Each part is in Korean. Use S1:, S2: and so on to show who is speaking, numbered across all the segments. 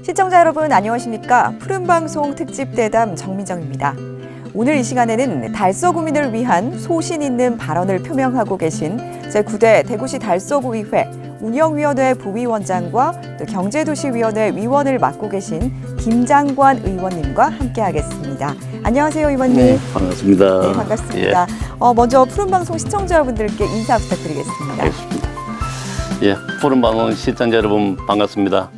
S1: 시청자 여러분 안녕하십니까? 푸른방송 특집대담 정민정입니다. 오늘 이 시간에는 달서구민을 위한 소신 있는 발언을 표명하고 계신 제9대 대구시 달서구의회 운영위원회 부위원장과 또 경제도시위원회 위원을 맡고 계신 김장관 의원님과 함께하겠습니다. 안녕하세요, 의원님.
S2: 네, 반갑습니다.
S1: 네, 반갑습니다.
S2: 예.
S1: 먼저 푸른방송 시청자 여러분들께 인사 부탁드리겠습니다.
S2: 알겠습니다. 예, 푸른방송 시청자 여러분 반갑습니다.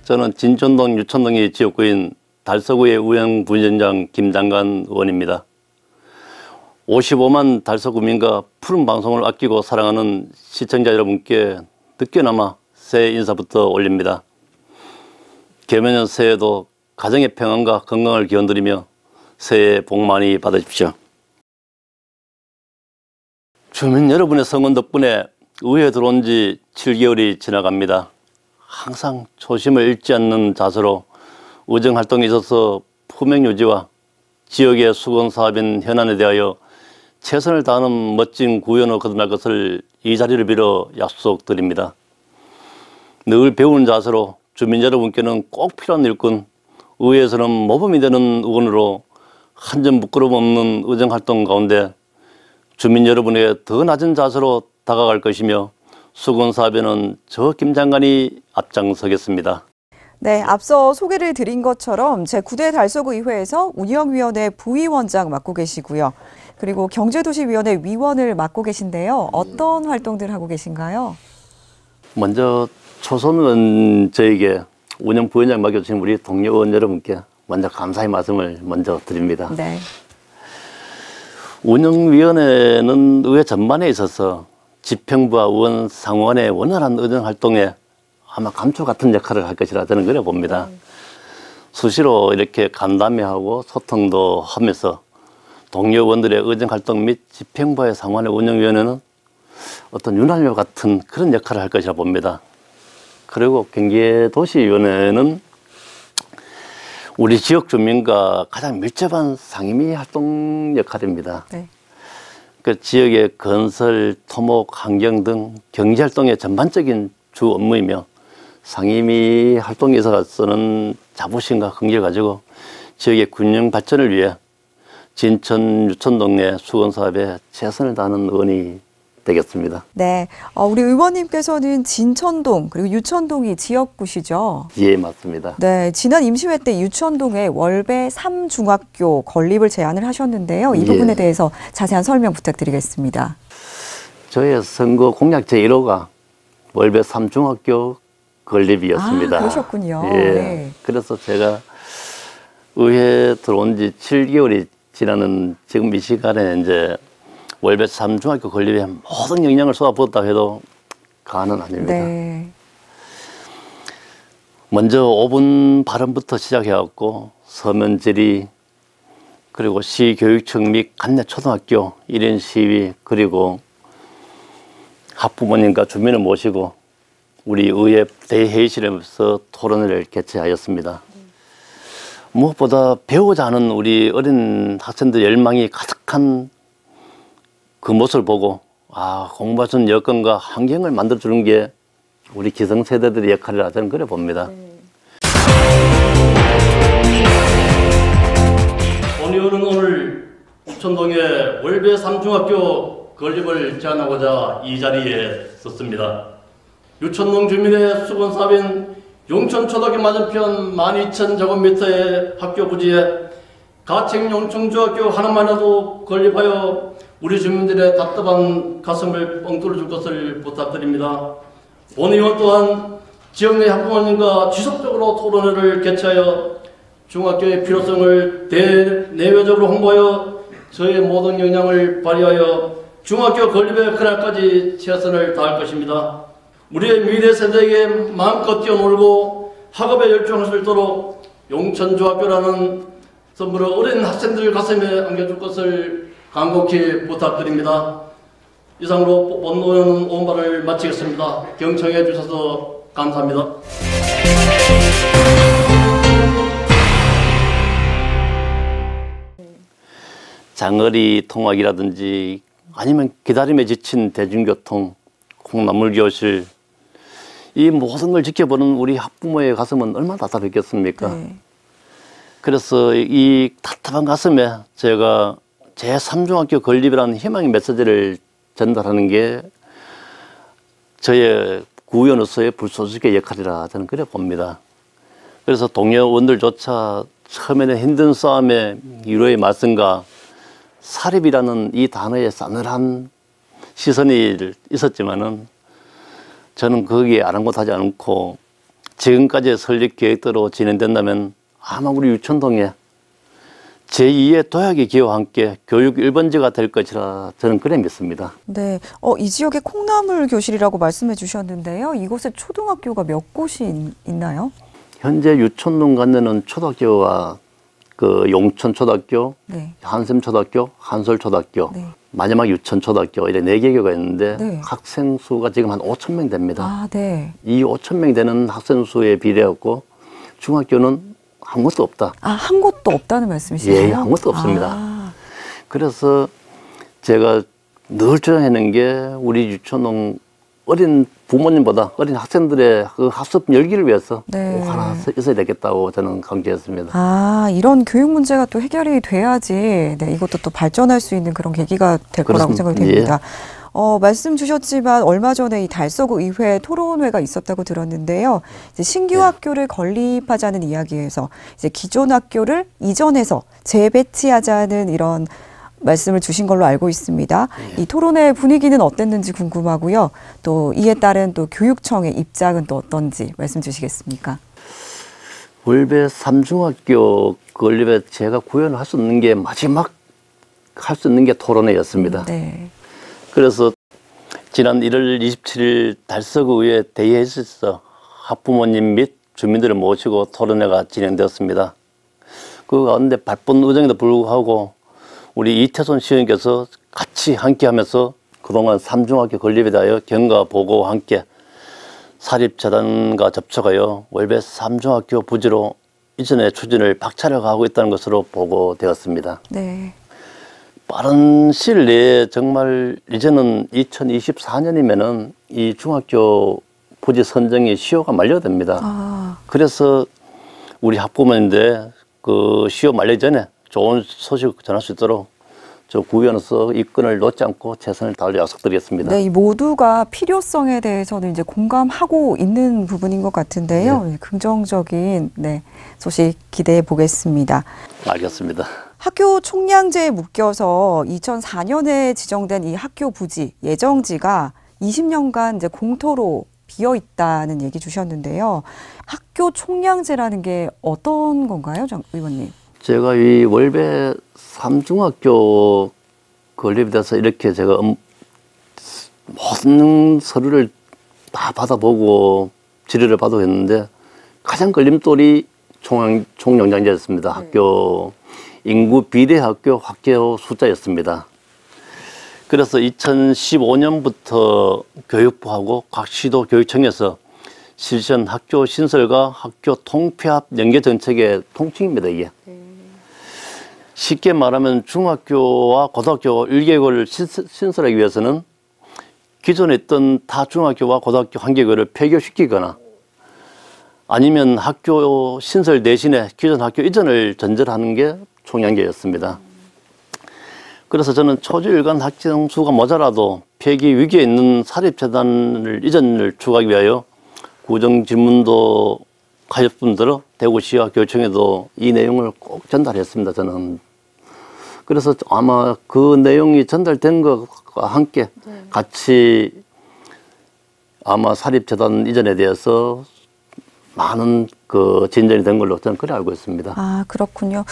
S2: 저는 진촌동 유촌동의 지역구인 달서구의 운영부위원장 김장관 의원입니다. 55만 달서구민과 푸른방송을 아끼고 사랑하는 시청자 여러분께 늦게나마 새해 인사부터 올립니다. 개묘년 새해도 가정의 평안과 건강을 기원드리며 새해 복 많이 받으십시오. 주민 여러분의 성원 덕분에 의회에 들어온 지 7개월이 지나갑니다. 항상 초심을 잃지 않는 자세로 의정활동에 있어서 품행유지와 지역의 수건사업인 현안에 대하여 최선을 다하는 멋진 구현을 거듭날 것을 이 자리를 빌어 약속드립니다. 늘 배우는 자세로 주민 여러분께는 꼭 필요한 일꾼, 의회에서는 모범이 되는 의원으로 한 점 부끄러움 없는 의정활동 가운데 주민 여러분에게 더 낮은 자세로 다가갈 것이며 수건사업에는 저 김장관이 앞장서겠습니다.
S1: 네, 앞서 소개를 드린 것처럼 제9대 달서구의회에서 운영위원회 부위원장 맡고 계시고요. 그리고 경제도시위원회 위원을 맡고 계신데요. 어떤 활동들 하고 계신가요?
S2: 먼저 초선 저에게 운영 부위원장 맡겨주신 우리 동료 의원 여러분께 먼저 감사의 말씀을 먼저 드립니다.
S1: 네.
S2: 운영위원회는 의회 전반에 있어서 집행부와 의원 상원의 원활한 의정활동에 아마 감초 같은 역할을 할 것이라 저는 그래 봅니다. 수시로 이렇게 간담회하고 소통도 하면서 동료 의원들의 의정활동 및 집행부의 상원의 운영위원회는 어떤 윤활유 같은 그런 역할을 할 것이라 봅니다. 그리고 경제도시위원회는 우리 지역 주민과 가장 밀접한 상임위 활동 역할입니다. 네. 그 지역의 건설, 토목, 환경 등 경제활동의 전반적인 주 업무이며 상임위 활동에 있어서는 자부심과 긍지를 가지고 지역의 균형 발전을 위해 진천, 유촌동 내 수건사업에 최선을 다하는 의원이 되겠습니다.
S1: 네, 우리 의원님께서는 진천동 그리고 유촌동이 지역구시죠?
S2: 예, 맞습니다.
S1: 네, 지난 임시회 때 유촌동에 월배 3중학교 건립을 제안을 하셨는데요. 이 부분에 대해서 자세한 설명 부탁드리겠습니다.
S2: 저의 선거 공약 제1호가 월배 3중학교 건립이었습니다.
S1: 아, 그러셨군요.
S2: 예,
S1: 네.
S2: 그래서 제가 의회에 들어온 지 7개월이 지나는 지금 이 시간에 이제 월배 3중학교 건립에 모든 역량을 쏟아부었다 해도 과언은 아닙니다. 네. 먼저 5분 발언부터 시작해갖고 서면 질의, 그리고 시교육청 및 관내 초등학교 1인 시위, 그리고 학부모님과 주민을 모시고 우리 의회 대회의실에서 토론회를 개최하였습니다. 무엇보다 배우자 하는 우리 어린 학생들 열망이 가득한 그 모습을 보고 공부할 수 있는 여건과 환경을 만들어주는 게 우리 기성세대들의 역할이라 저는 그래 봅니다. 본 의원은 오늘 유촌동의 월배 3중학교 건립을 제안하고자 이 자리에 섰습니다. 유촌동 주민의 수건사업인 용천초등학교 맞은편 12,000제곱미터의 학교 부지에 가책 용천중학교 하나만이라도 건립하여 우리 주민들의 답답한 가슴을 뻥 뚫어줄 것을 부탁드립니다. 본 의원 또한 지역 내 학부모님과 지속적으로 토론회를 개최하여 중학교의 필요성을 대내외적으로 홍보하여 저의 모든 역량을 발휘하여 중학교 건립의 그날까지 최선을 다할 것입니다. 우리의 미래 세대에게 마음껏 뛰어놀고 학업에 열중할 수 있도록 용천중학교라는 선물을 어린 학생들 가슴에 안겨줄 것을 간곡히 부탁드립니다. 이상으로 본 의원은 오늘을 마치겠습니다. 경청해 주셔서 감사합니다. 장거리 통학이라든지 아니면 기다림에 지친 대중교통, 콩나물교실, 이 모든 걸 지켜보는 우리 학부모의 가슴은 얼마나 답답했겠습니까?
S1: 네.
S2: 그래서 이 답답한 가슴에 제가 제3중학교 건립이라는 희망의 메시지를 전달하는 게 저의 구의원으로서의 불소식의 역할이라 저는 그래 봅니다. 그래서 동료원들조차 처음에는 힘든 싸움에 위로의 말씀과 사립이라는 이 단어에 싸늘한 시선이 있었지만은 저는 거기에 아랑곳하지 않고 지금까지의 설립 계획대로 진행된다면 아마 우리 유천동에 제2의 도약의 기회와 함께 교육 1번지가 될 것이라 저는 그래 믿습니다.
S1: 네, 이 지역에 콩나물 교실이라고 말씀해 주셨는데요. 이곳에 초등학교가 몇 곳이 있나요?
S2: 현재 유천동 관내는 초등학교와 그 용천초등학교,
S1: 네.
S2: 한샘초등학교, 한솔초등학교,
S1: 네.
S2: 마지막 유천초등학교 이렇게 4개교가 있는데
S1: 네.
S2: 학생 수가 지금 한 5천 명 됩니다.
S1: 아, 네.
S2: 이 5천 명 되는 학생 수에 비례했고 중학교는 아무것도 없다.
S1: 아, 한 곳도 없다는 말씀이시네요?
S2: 예, 아무것도 없습니다.
S1: 아,
S2: 그래서 제가 늘 주장하는 게 우리 유천동 어린 부모님보다 어린 학생들의 그 학습 열기를 위해서
S1: 네.
S2: 꼭 하나 있어야 되겠다고 저는 강조했습니다.
S1: 아, 이런 교육 문제가 또 해결이 돼야지 네, 이것도 또 발전할 수 있는 그런 계기가 될 거라고
S2: 그렇습니다.
S1: 생각이 됩니다. 말씀 주셨지만 얼마 전에 이 달서구 의회 토론회가 있었다고 들었는데요. 이제 신규
S2: 네.
S1: 학교를 건립하자는 이야기에서 이제 기존 학교를 이전해서 재배치하자는 이런 말씀을 주신 걸로 알고 있습니다. 이 토론회 분위기는 어땠는지 궁금하고요. 또 이에 따른 또 교육청의 입장은 또 어떤지 말씀 주시겠습니까?
S2: 월배 3중학교 건립에 제가 구현을 할 수 있는 게 마지막 할 수 있는 게 토론회였습니다.
S1: 네.
S2: 그래서 지난 1월 27일 달서구 의회 대의회에서 학부모님 및 주민들을 모시고 토론회가 진행되었습니다. 그 가운데 바쁜 의정에도 불구하고 우리 이태손 시의원께서 같이 함께하면서 그동안 3중학교 건립에 대하여 경과 보고와 함께 사립재단과 접촉하여 월배 3중학교 부지로 이전의 추진을 박차를 가하고 있다는 것으로 보고되었습니다.
S1: 네.
S2: 빠른 시일 내에 정말 이제는 2024년이면은 이 중학교 부지 선정이 시효가 만료됩니다.
S1: 아,
S2: 그래서 우리 학부모님들 그 시효 만료 전에 좋은 소식 전할 수 있도록 저 구의원으로서 이 건을 놓지 않고 최선을 다할 약속드리겠습니다.
S1: 네, 이 모두가 필요성에 대해서는 이제 공감하고 있는 부분인 것 같은데요. 네, 긍정적인 네, 소식 기대해 보겠습니다.
S2: 알겠습니다.
S1: 학교 총량제에 묶여서 2004년에 지정된 이 학교 부지 예정지가 20년간 이제 공터로 비어 있다는 얘기 주셨는데요. 학교 총량제라는 게 어떤 건가요, 장 의원님?
S2: 제가 이 월배 3중학교 건립에 대해서 이렇게 제가 모든 서류를 다 받아보고 질의를 받아도 했는데 가장 걸림돌이 총량제였습니다. 학교 인구 비례 학교 학교 숫자였습니다. 그래서 2015년부터 교육부하고 각 시도 교육청에서 실시한 학교 신설과 학교 통폐합 연계 정책의 통칭입니다, 이게. 쉽게 말하면 중학교와 고등학교 1개월을 신설하기 위해서는 기존에 있던 타 중학교와 고등학교 한 개월을 폐교시키거나 아니면 학교 신설 대신에 기존 학교 이전을 전제하는 게 총량제였습니다. 그래서 저는 초중일관 학생 수가 모자라도 폐기 위기에 있는 사립재단을 이전을 추구하기 위하여 구정 질문도 가족분들어 대구시와 교육청에도 이 내용을 꼭 전달했습니다. 저는. 그래서 아마 그 내용이 전달된 것과 함께 같이 아마 사립재단 이전에 대해서 많은 그 진전이 된 걸로 저는 그래 알고 있습니다.
S1: 아, 그렇군요.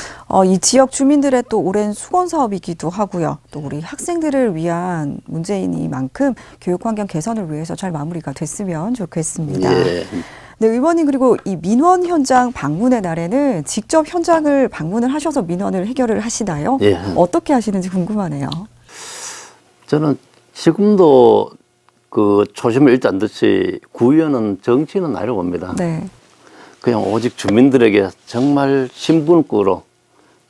S1: 이 지역 주민들의 또 오랜 수건 사업이기도 하고요. 또 우리 학생들을 위한 문제이니만큼 교육 환경 개선을 위해서 잘 마무리가 됐으면 좋겠습니다.
S2: 예.
S1: 네, 의원님 그리고 이 민원 현장 방문의 날에는 직접 현장을 방문을 하셔서 민원을 해결을 하시나요?
S2: 예.
S1: 어떻게 하시는지 궁금하네요.
S2: 저는 지금도 그 초심을 잃지 않듯이 구의원은 정치는 아니라고 봅니다.
S1: 네.
S2: 그냥 오직 주민들에게 정말 신분구로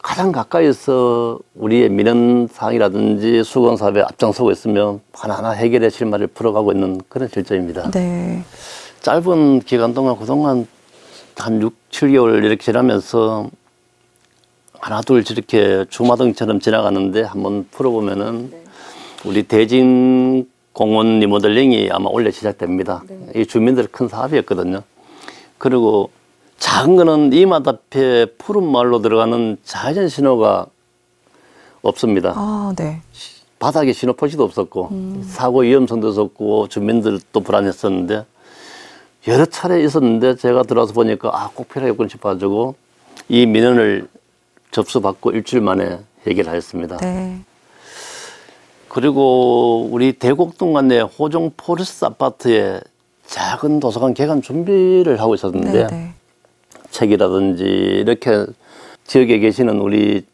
S2: 가장 가까이서 우리의 민원사항이라든지 수건사업에 앞장서고 있으면 하나하나 해결의 실마리를 풀어가고 있는 그런 실정입니다.
S1: 네.
S2: 짧은 기간 동안 그동안 한 6, 7개월 이렇게 지나면서 하나 둘 이렇게 주마등처럼 지나가는데 한번 풀어보면은 우리 대진 공원 리모델링이 아마 올해 시작됩니다. 이 주민들 큰 사업이었거든요. 그리고 작은 거는 이마다 앞에 푸른 마을로 들어가는 자연 신호가 없습니다.
S1: 아, 네.
S2: 바닥에 신호 표시도 없었고 사고 위험성도 없었고 주민들도 불안했었는데 여러 차례 있었는데 제가 들어와서 보니까 아, 꼭 필요하겠군 싶어가지고 이 민원을 접수받고 일주일 만에 해결하였습니다.
S1: 네.
S2: 그리고 우리 대곡동 관내 호종 포레스트 아파트에 작은 도서관 개관 준비를 하고 있었는데
S1: 네.
S2: 책이라든지 이렇게 지역에 계시는 우리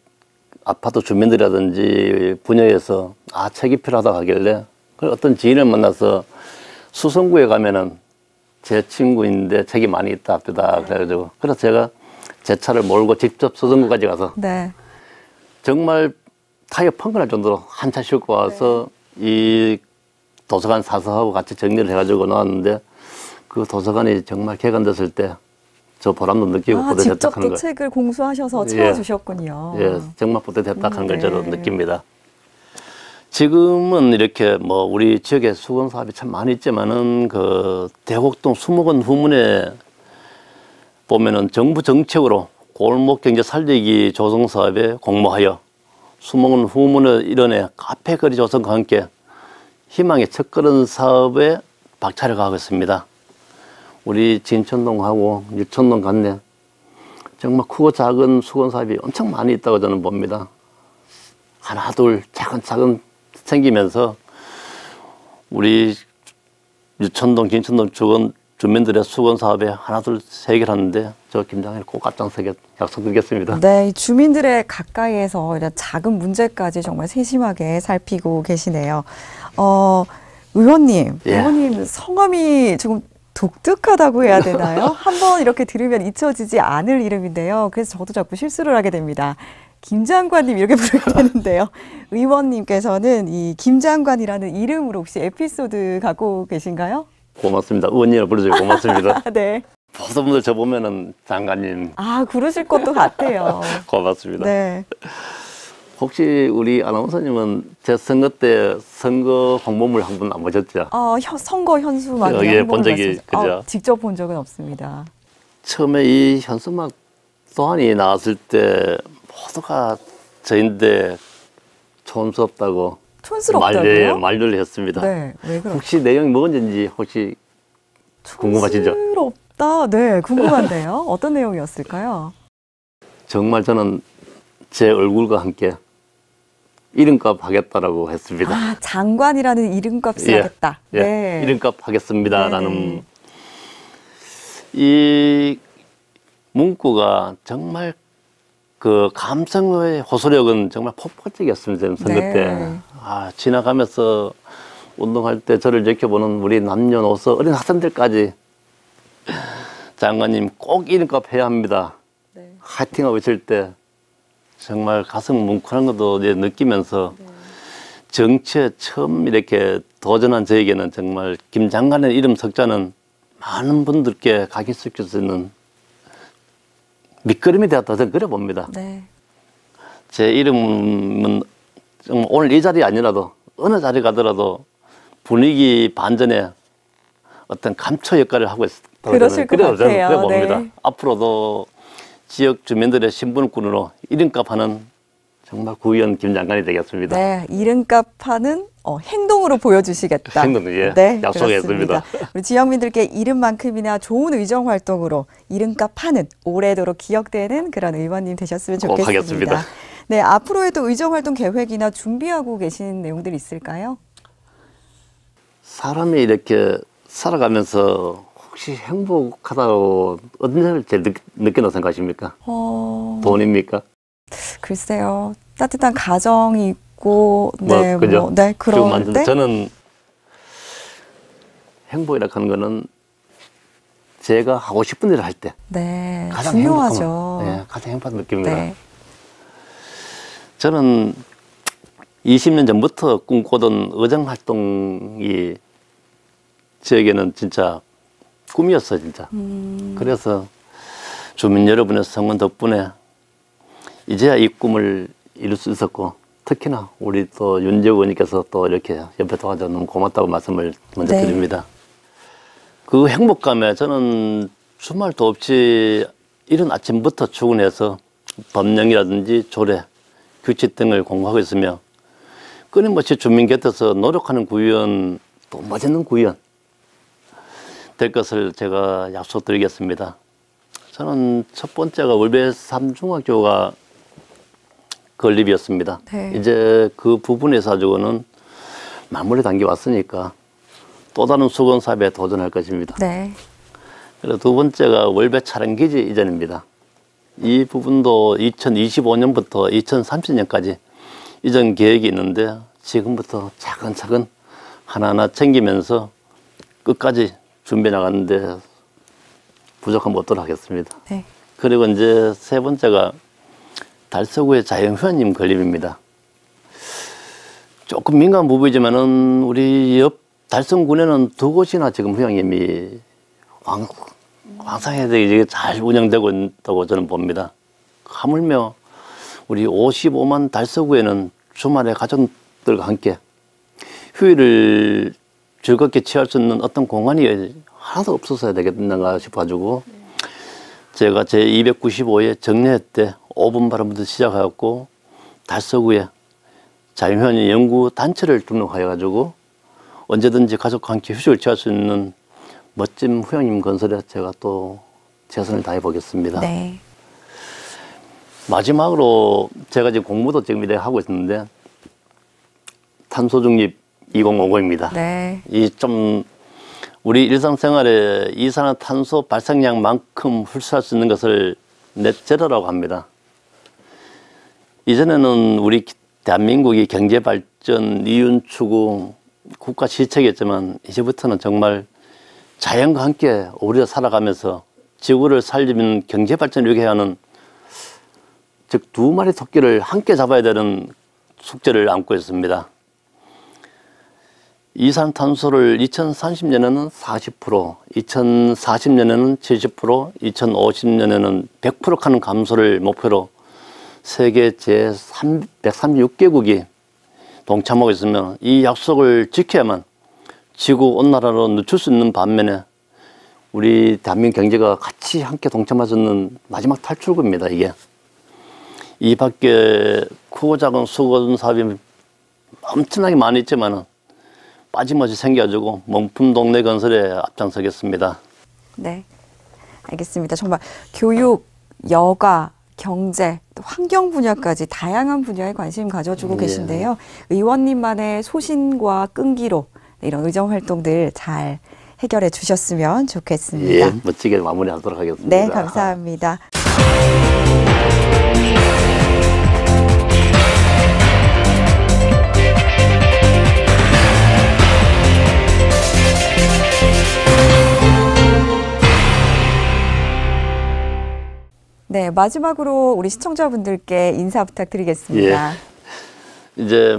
S2: 아파트 주민들이라든지 분야에서 아, 책이 필요하다고 하길래 어떤 지인을 만나서 수성구에 가면은 제 친구인데 책이 많이 있다 합니다. 그래가지고 그래서 제가 제 차를 몰고 직접 수성구까지 가서
S1: 네.
S2: 정말 타이어 펑크날 정도로 한 차 싣고 와서 이 도서관 사서하고 같이 정리를 해가지고 나왔는데 그 도서관이 정말 개관됐을 때 저 보람도 느끼고
S1: 아,
S2: 뿌듯했다
S1: 직접
S2: 하는
S1: 또
S2: 거.
S1: 책을 공수하셔서
S2: 예.
S1: 채워주셨군요.
S2: 예, 정말 뿌듯했다 하는 걸 저도
S1: 네.
S2: 느낍니다. 지금은 이렇게 뭐 우리 지역에 수건 사업이 참 많이 있지만은 그 대곡동 수목원 후문에 보면은 정부 정책으로 골목 경제 살리기 조성 사업에 공모하여 수목원 후문의 일원에 카페 거리 조성과 함께 희망의 첫걸음 사업에 박차를 가하고 있습니다. 우리 진천동하고 일천동 간내 정말 크고 작은 수건 사업이 엄청 많이 있다고 저는 봅니다. 하나 둘 차근차근 생기면서 우리 유천동, 진천동 주민들의 수건 사업에 하나 둘 해결하는데 저 김장일 꼭 앞장서게 약속드리겠습니다.
S1: 네, 이 주민들의 가까이에서 이런 작은 문제까지 정말 세심하게 살피고 계시네요. 의원님,
S2: 예.
S1: 의원님 성함이 조금 독특하다고 해야 되나요? 한번 이렇게 들으면 잊혀지지 않을 이름인데요. 그래서 저도 자꾸 실수를 하게 됩니다. 김장관님 이렇게 부르게 되는데요. 의원님께서는 이 김장관이라는 이름으로 혹시 에피소드 갖고 계신가요?
S2: 고맙습니다. 의원님을 불러주고 고맙습니다.
S1: 네.
S2: 모든 분들 저 보면은 장관님
S1: 아, 그러실 것도 같아요.
S2: 고맙습니다.
S1: 네.
S2: 혹시 우리 아나운서님은 제 선거 때 선거 홍보물 한 번 안 보셨죠?
S1: 선거 현수막
S2: 예, 본 적이 그죠?
S1: 직접 본 적은 없습니다.
S2: 처음에 이 현수막 도안이 나왔을 때 모두가 저인데 촌스럽다고
S1: 촌스럽다고요?
S2: 만류를 했습니다.
S1: 네, 왜 그렇죠?
S2: 혹시 내용이 뭐였는지 혹시 궁금하시죠?
S1: 촌스럽다. 네, 궁금한데요. 어떤 내용이었을까요?
S2: 정말 저는 제 얼굴과 함께 이름값 하겠다라고 했습니다.
S1: 아, 장관이라는 이름값을
S2: 예,
S1: 하겠다.
S2: 예,
S1: 네.
S2: 이름값 하겠습니다라는
S1: 네네.
S2: 이 문구가 정말 그 감성의 호소력은 정말 폭발적이었습니다. 저는 선거
S1: 네.
S2: 때. 아, 지나가면서 운동할 때 저를 지켜보는 우리 남녀노소 어린 학생들까지 장관님 꼭 이름값 해야 합니다.
S1: 네.
S2: 화이팅하고 있을 때 정말 가슴 뭉클한 것도 이제 느끼면서 정치에 처음 이렇게 도전한 저에게는 정말 김 장관의 이름 석자는 많은 분들께 각인시킬 수 있는 밑거름이 되었다 저는 그래 봅니다.
S1: 네.
S2: 제 이름은 정말 오늘 이 자리 아니라도 어느 자리 가더라도 분위기 반전에 어떤 감초 역할을 하고 있다고
S1: 그러실 것
S2: 저는
S1: 같아요.
S2: 그래 봅니다.
S1: 네.
S2: 앞으로도 지역 주민들의 신분꾼으로 이름값 하는 정말 구의원 김 장관이 되겠습니다.
S1: 네, 이름값 하는 행동으로 보여주시겠다.
S2: 행동, 예.
S1: 네,
S2: 약속했습니다.
S1: 그렇습니다. 우리 지역민들께 이름만큼이나 좋은 의정 활동으로 이름값 하는 오래도록 기억되는 그런 의원님 되셨으면
S2: 꼭
S1: 좋겠습니다.
S2: 하겠습니다.
S1: 네, 앞으로에도 의정 활동 계획이나 준비하고 계신 내용들이 있을까요?
S2: 사람이 이렇게 살아가면서 혹시 행복하다고 언제 제일 느낀다고 생각하십니까? 돈입니까?
S1: 글쎄요. 따뜻한 가정이 있고, 네,
S2: 그죠?
S1: 네, 그런 때.
S2: 저는 행복이라 하는 거는 제가 하고 싶은 일을 할 때
S1: 네,
S2: 가장
S1: 중요하죠.
S2: 네, 가장 행복한 느낌입니다.
S1: 네.
S2: 저는 20년 전부터 꿈꾸던 의정 활동이 저에게는 진짜 꿈이었어요, 진짜. 그래서 주민 여러분의 성원 덕분에 이제야 이 꿈을 이룰 수 있었고, 특히나 우리 또 윤재욱 의원님께서 또 이렇게 옆에 도와줘서 너무 고맙다고 말씀을 먼저
S1: 네.
S2: 드립니다. 그 행복감에 저는 주말도 없이 이른 아침부터 출근해서 법령이라든지 조례, 규칙 등을 공부하고 있으며 끊임없이 주민 곁에서 노력하는 구의원, 또 멋있는 구의원 될 것을 제가 약속드리겠습니다. 저는 첫 번째가 울배 3중학교가 건립이었습니다.
S1: 네.
S2: 이제 그 부분에서 가지고는 마무리 단계 왔으니까 또 다른 수건 사업에 도전할 것입니다.
S1: 네.
S2: 그리고 두 번째가 월배 촬영기지 이전입니다. 이 부분도 2025년부터 2030년까지 이전 계획이 있는데 지금부터 차근차근 하나하나 챙기면서 끝까지 준비해 나가는데 부족함 없도록 하겠습니다.
S1: 네.
S2: 그리고 이제 세 번째가 달서구의 자연휴양림 건립입니다. 조금 민감한 부분이지만은 우리 옆 달성군에는 두 곳이나 지금 휴양림이 왕성하게 잘 운영되고 있다고 저는 봅니다. 하물며 우리 55만 달서구에는 주말에 가족들과 함께 휴일을 즐겁게 취할 수 있는 어떤 공간이 하나도 없었어야 되겠는가 싶어가지고 제가 제 295회 정례회 때 5분 발언부터 시작하였고 달서구에 자연휴양림 연구 단체를 등록하여가지고 언제든지 가족과 함께 휴식을 취할 수 있는 멋진 휴양림 건설에 제가 또 최선을 다해 보겠습니다.
S1: 네.
S2: 마지막으로 제가 지금 공부도 지금 이렇게 하고 있는데 탄소중립 2050입니다.
S1: 네.
S2: 이 좀 우리 일상생활에 이산화탄소 발생량만큼 흡수할 수 있는 것을 넷제로라고 합니다. 이전에는 우리 대한민국이 경제발전, 이윤 추구, 국가 실책이었지만 이제부터는 정말 자연과 함께 어우러져 살아가면서 지구를 살리는 경제발전을 위해 하는 즉 두 마리 토끼를 함께 잡아야 되는 숙제를 안고 있습니다. 이산탄소를 2030년에는 40%, 2040년에는 70%, 2050년에는 100% 감소를 목표로 세계 제136개국이 동참하고 있으며 이 약속을 지켜야만 지구 온난화로 늦출 수 있는 반면에 우리 대한민국 경제가 같이 함께 동참할 수 있는 마지막 탈출구입니다. 이게 이 밖에 크고 작은 수건 사업이 엄청나게 많이 있지만은 빠짐없이 생겨가지고 명품 동네 건설에 앞장서겠습니다.
S1: 네. 알겠습니다. 정말 교육, 여가, 경제, 또 환경 분야까지 다양한 분야에 관심 가져주고 계신데요. 의원님만의 소신과 끈기로 이런 의정 활동들 잘 해결해 주셨으면 좋겠습니다.
S2: 예, 멋지게 마무리하도록 하겠습니다.
S1: 네, 감사합니다. 네, 마지막으로 우리 시청자분들께 인사 부탁드리겠습니다.
S2: 이제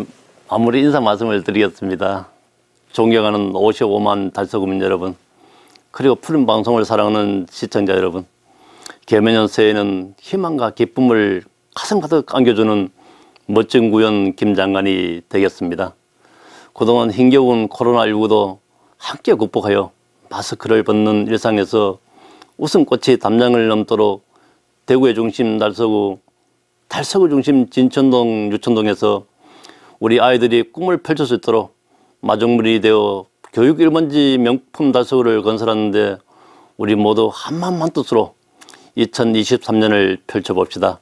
S2: 마무리 인사 말씀을 드리겠습니다. 존경하는 55만 달서구민 여러분, 그리고 푸른 방송을 사랑하는 시청자 여러분, 개면연 새해에는 희망과 기쁨을 가슴 가득 안겨주는 멋진 구현 김 장관이 되겠습니다. 그동안 힘겨운 코로나19도 함께 극복하여 마스크를 벗는 일상에서 웃음꽃이 담장을 넘도록 대구의 중심 달서구, 달서구 중심 진천동, 유천동에서 우리 아이들이 꿈을 펼칠 수 있도록 마중물이 되어 교육 1번지 명품 달서구를 건설하는데 우리 모두 한마음 한뜻으로 2023년을 펼쳐봅시다.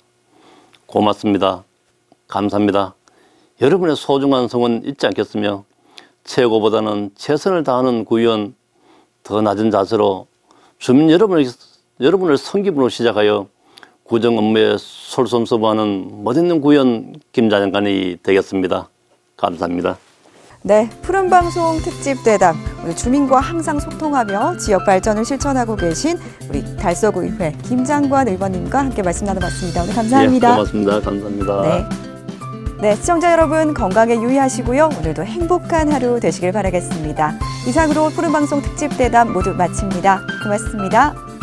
S2: 고맙습니다. 감사합니다. 여러분의 소중한 성원 잊지 않겠으며 최고보다는 최선을 다하는 구의원, 더 낮은 자세로 주민 여러분을 성기분으로 시작하여 구정 업무에 솔선수범하는 멋있는 구의원 김 장관이 되겠습니다. 감사합니다.
S1: 네, 푸른방송 특집 대담, 우리 주민과 항상 소통하며 지역 발전을 실천하고 계신 우리 달서구의회 김장관 의원님과 함께 말씀 나눠봤습니다. 오늘 감사합니다.
S2: 예, 고맙습니다. 감사합니다.
S1: 네. 네, 시청자 여러분 건강에 유의하시고요. 오늘도 행복한 하루 되시길 바라겠습니다. 이상으로 푸른방송 특집 대담 모두 마칩니다. 고맙습니다.